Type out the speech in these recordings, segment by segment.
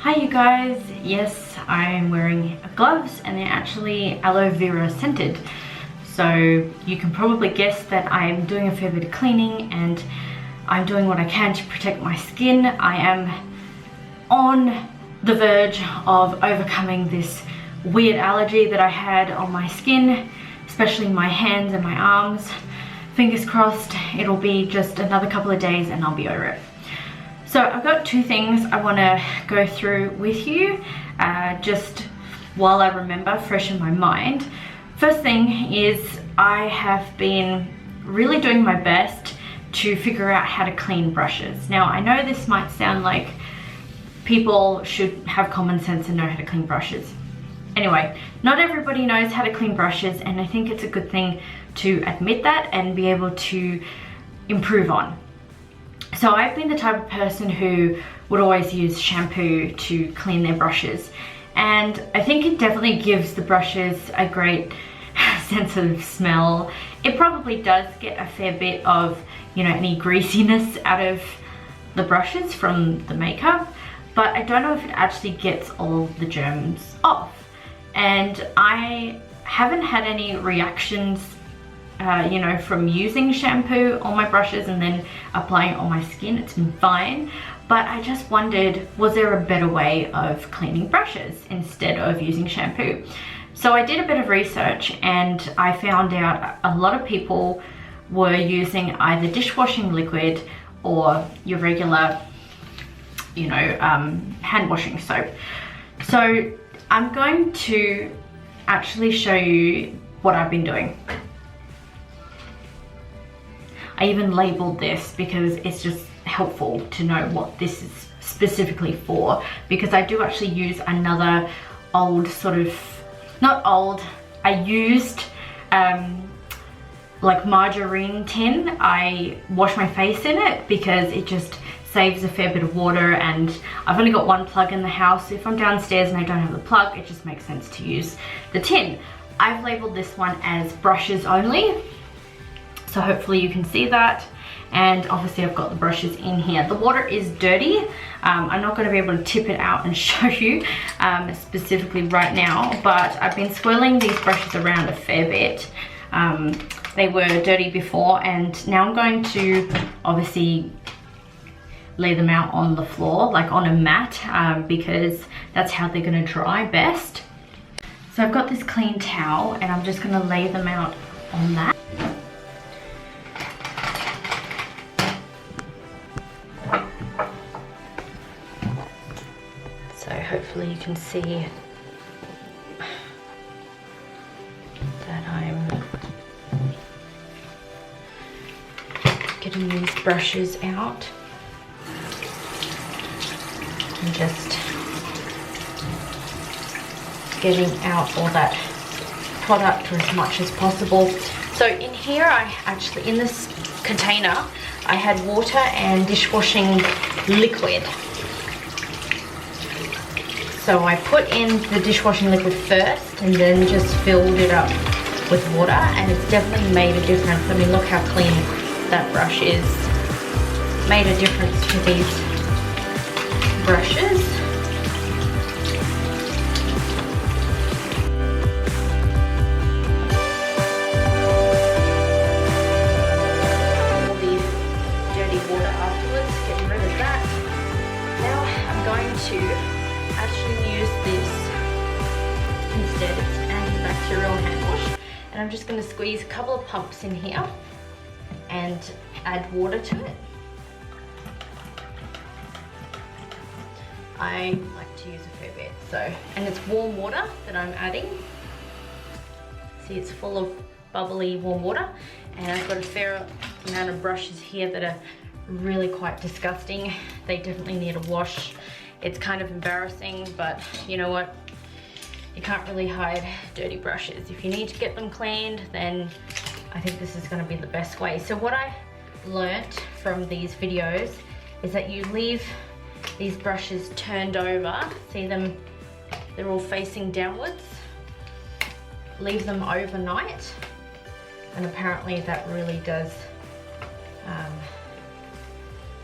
Hi you guys, yes, I'm wearing gloves and they're actually aloe vera scented. So you can probably guess that I'm doing a fair bit of cleaning and I'm doing what I can to protect my skin. I am on the verge of overcoming this weird allergy that I had on my skin, especially my hands and my arms. Fingers crossed, it'll be just another couple of days and I'll be over it. So I've got two things I want to go through with you, just while I remember, fresh in my mind. First thing is I have been really doing my best to figure out how to clean brushes. Now I know this might sound like people should have common sense and know how to clean brushes. Anyway, not everybody knows how to clean brushes, and I think it's a good thing to admit that and be able to improve on. So I've been the type of person who would always use shampoo to clean their brushes, and I think it definitely gives the brushes a great sense of smell. It probably does get a fair bit of, you know, any greasiness out of the brushes from the makeup, but I don't know if it actually gets all the germs off. And I haven't had any reactions you know, from using shampoo on my brushes and then applying it on my skin. It's been fine, but I just wondered, was there a better way of cleaning brushes instead of using shampoo? So I did a bit of research and I found out a lot of people were using either dishwashing liquid or your regular, you know, hand washing soap. So I'm going to actually show you what I've been doing. I even labeled this because it's just helpful to know what this is specifically for, because I do actually use another old sort of, not old, I used like margarine tin. I wash my face in it because it just saves a fair bit of water, and I've only got one plug in the house. If I'm downstairs and I don't have the plug, it just makes sense to use the tin. I've labeled this one as brushes only, so hopefully you can see that. And obviously I've got the brushes in here. The water is dirty. I'm not going to be able to tip it out and show you specifically right now, but I've been swirling these brushes around a fair bit. They were dirty before, and now I'm going to obviously lay them out on the floor, like on a mat, because that's how they're going to dry best. So I've got this clean towel and I'm just going to lay them out on that. So hopefully you can see that I'm getting these brushes out and just getting out all that product as much as possible. So in here, in this container, I had water and dishwashing liquid. So I put in the dishwashing liquid first and then just filled it up with water, and it's definitely made a difference. I mean, look how clean that brush is. Made a difference to these brushes. All the dirty water afterwards, getting rid of that. Now I'm going to actually use this instead. It's antibacterial hand wash, and I'm just going to squeeze a couple of pumps in here and add water to it. I like to use a fair bit, so, and it's warm water that I'm adding. See, it's full of bubbly warm water, and I've got a fair amount of brushes here that are really quite disgusting. They definitely need a wash. It's kind of embarrassing, but you know what? You can't really hide dirty brushes. If you need to get them cleaned, then I think this is going to be the best way. So what I learnt from these videos is that you leave these brushes turned over. See them? They're all facing downwards. Leave them overnight, and apparently that really does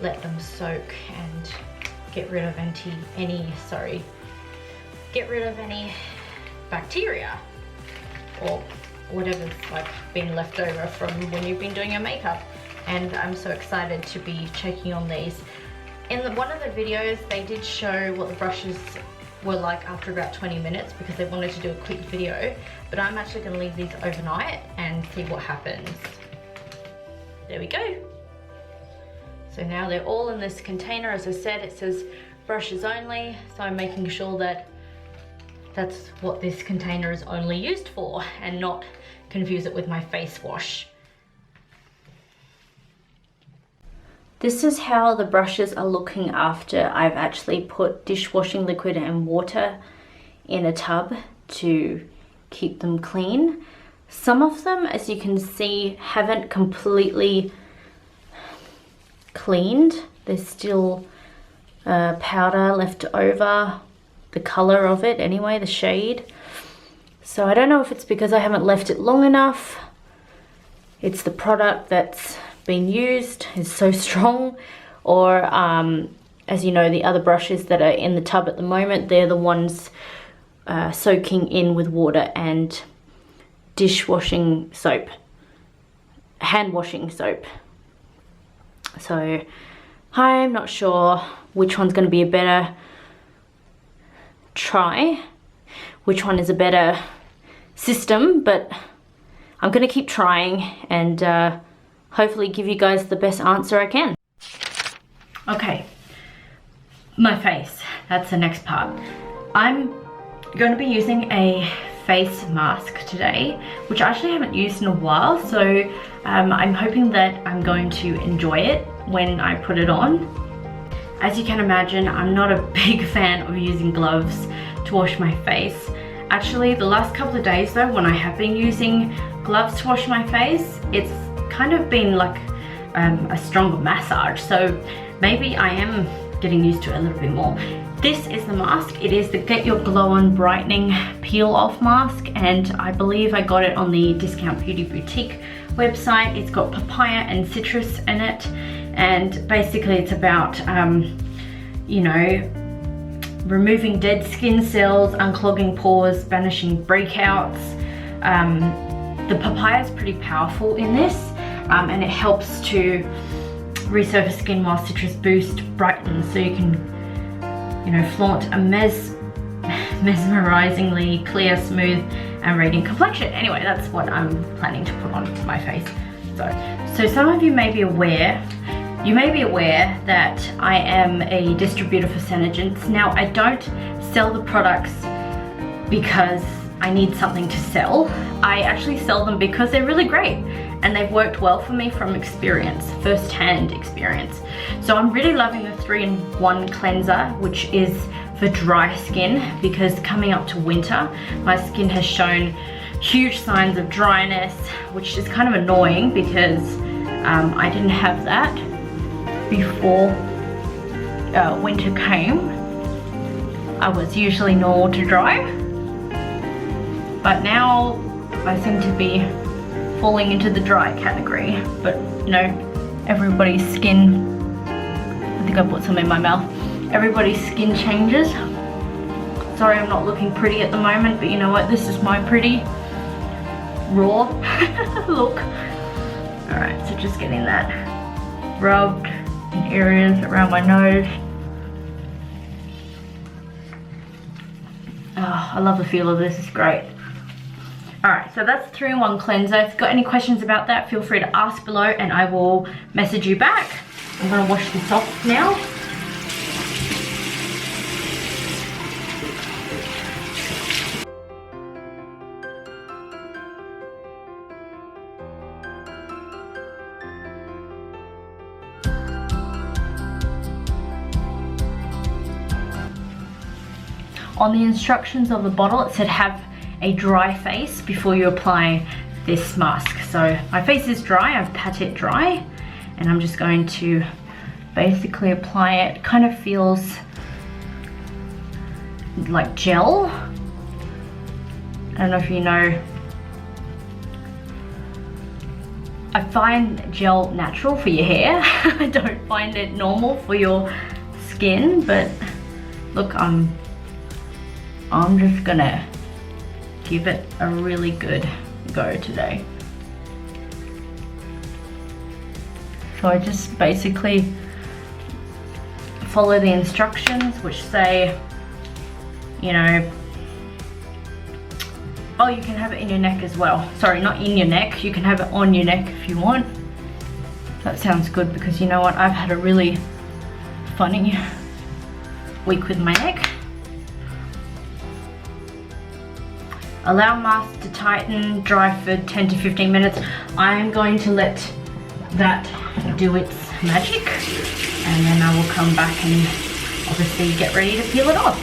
let them soak and get rid of any bacteria or whatever's like been left over from when you've been doing your makeup. And I'm so excited to be checking on these. In one of the videos, they did show what the brushes were like after about 20 minutes because they wanted to do a quick video, but I'm actually going to leave these overnight and see what happens. There we go. So now they're all in this container. As I said, it says brushes only, so I'm making sure that that's what this container is only used for and not confuse it with my face wash. This is how the brushes are looking after I've actually put dishwashing liquid and water in a tub to keep them clean. Some of them, as you can see, haven't completely cleaned. There's still powder left over, the color of it anyway, the shade. So I don't know if it's because I haven't left it long enough. It's the product that's been used is so strong, or as you know, the other brushes that are in the tub at the moment, they're the ones soaking in with water and dishwashing soap, hand washing soap. So I'm not sure which one's going to be a better try, which one is a better system, but I'm going to keep trying and hopefully give you guys the best answer I can. Okay, my face, that's the next part. I'm going to be using a face mask today, which I actually haven't used in a while, so I'm hoping that I'm going to enjoy it when I put it on. As you can imagine, I'm not a big fan of using gloves to wash my face. Actually, the last couple of days though, when I have been using gloves to wash my face, it's kind of been like a stronger massage, so maybe I am getting used to it a little bit more. This is the mask. It is the Get Your Glow On Brightening Peel Off Mask, and I believe I got it on the Discount Beauty Boutique website. It's got papaya and citrus in it, and basically it's about you know, removing dead skin cells, unclogging pores, banishing breakouts. The papaya is pretty powerful in this, and it helps to resurface skin while citrus boost brightens, so you can, you know, flaunt a mesmerizingly clear, smooth and radiant complexion. Anyway, that's what I'm planning to put on my face. So some of you may be aware that I am a distributor for Senegence. Now, I don't sell the products because I need something to sell. I actually sell them because they're really great and they've worked well for me from experience, first-hand experience. So I'm really loving the 3-in-1 cleanser, which is for dry skin, because coming up to winter, my skin has shown huge signs of dryness, which is kind of annoying because I didn't have that before winter came. I was usually normal to dry, but now I seem to be falling into the dry category. But you know, everybody's skin, I think I put some in my mouth, everybody's skin changes. Sorry I'm not looking pretty at the moment, but you know what, this is my pretty raw look. Alright, so just getting that rubbed in areas around my nose. Oh, I love the feel of this, it's great. Alright, so that's the 3-in-1 cleanser. If you've got any questions about that, feel free to ask below and I will message you back. I'm going to wash this off now. On the instructions of the bottle, it said have a dry face before you apply this mask. So my face is dry, I've pat it dry, and I'm just going to basically apply it. It kind of feels like gel. I don't know if you know. I find gel natural for your hair. I don't find it normal for your skin, but look, I'm just gonna give it a really good go today. So I just basically follow the instructions, which say, you know, oh, you can have it in your neck as well. Sorry, not in your neck, you can have it on your neck if you want. That sounds good, because you know what, I've had a really funny week with my neck. Allow mask to tighten, dry for 10 to 15 minutes. I am going to let that do its magic, and then I will come back and obviously get ready to peel it off.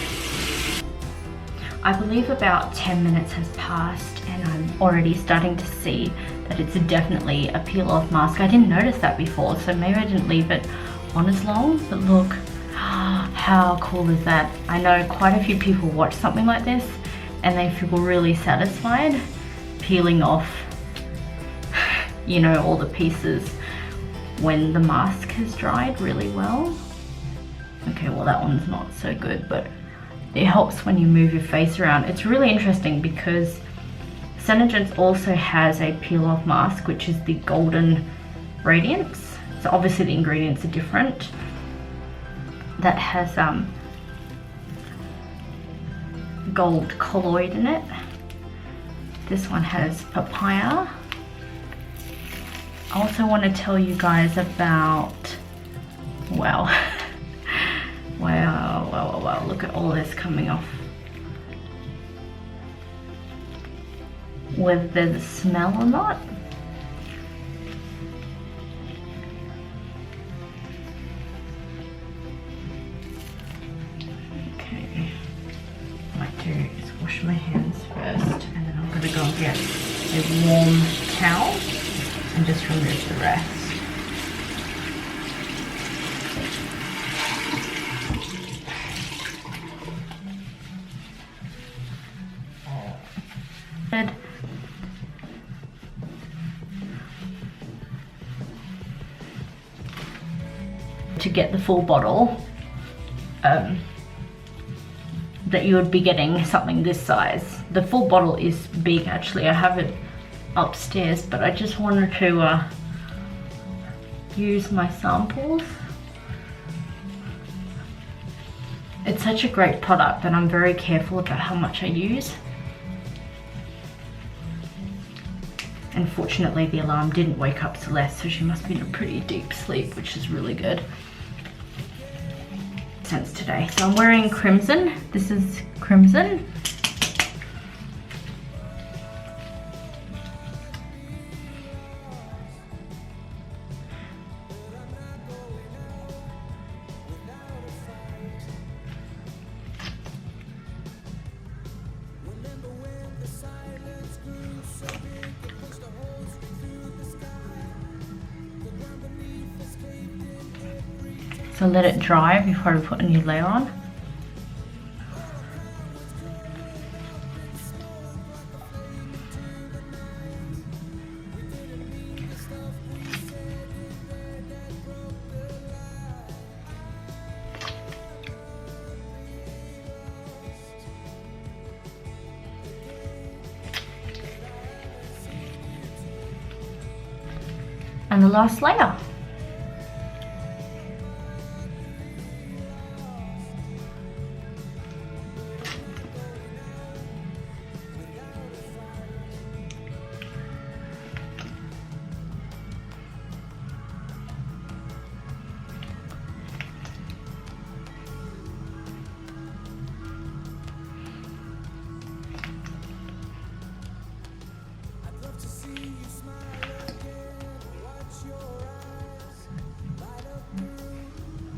I believe about 10 minutes has passed, and I'm already starting to see that it's definitely a peel off mask. I didn't notice that before, so maybe I didn't leave it on as long, but look, how cool is that? I know quite a few people watch something like this and they feel really satisfied peeling off, you know, all the pieces when the mask has dried really well. Okay, well that one's not so good, but it helps when you move your face around. It's really interesting because Senegence also has a peel off mask, which is the Golden Radiance. So obviously the ingredients are different. That has gold colloid in it. This one has papaya. I also want to tell you guys about, wow, wow, look at all this coming off. Whether there's a smell or not. Okay, what I might do is wash my hands first, and then I'm going to go and get a warm towel and just remove the rest. To get the full bottle, that you would be getting something this size. The full bottle is big actually. I have it upstairs, but I just wanted to use my samples. It's such a great product and I'm very careful about how much I use. And fortunately the alarm didn't wake up Celeste, so she must be in a pretty deep sleep, which is really good. Sense today. So I'm wearing crimson. This is crimson. So let it dry before I put a new layer on. And the last layer.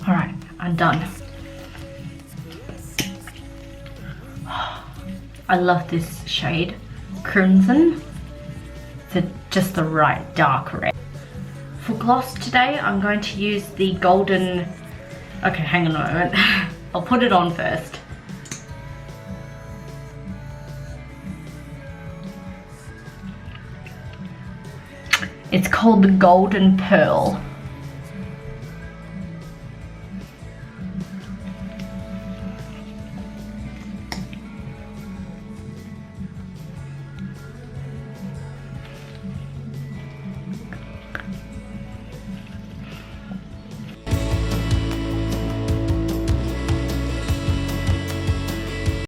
Alright, I'm done. I love this shade, crimson. It's just the right dark red. For gloss today, I'm going to use the golden... Okay, hang on a moment. I'll put it on first. It's called the Golden Pearl.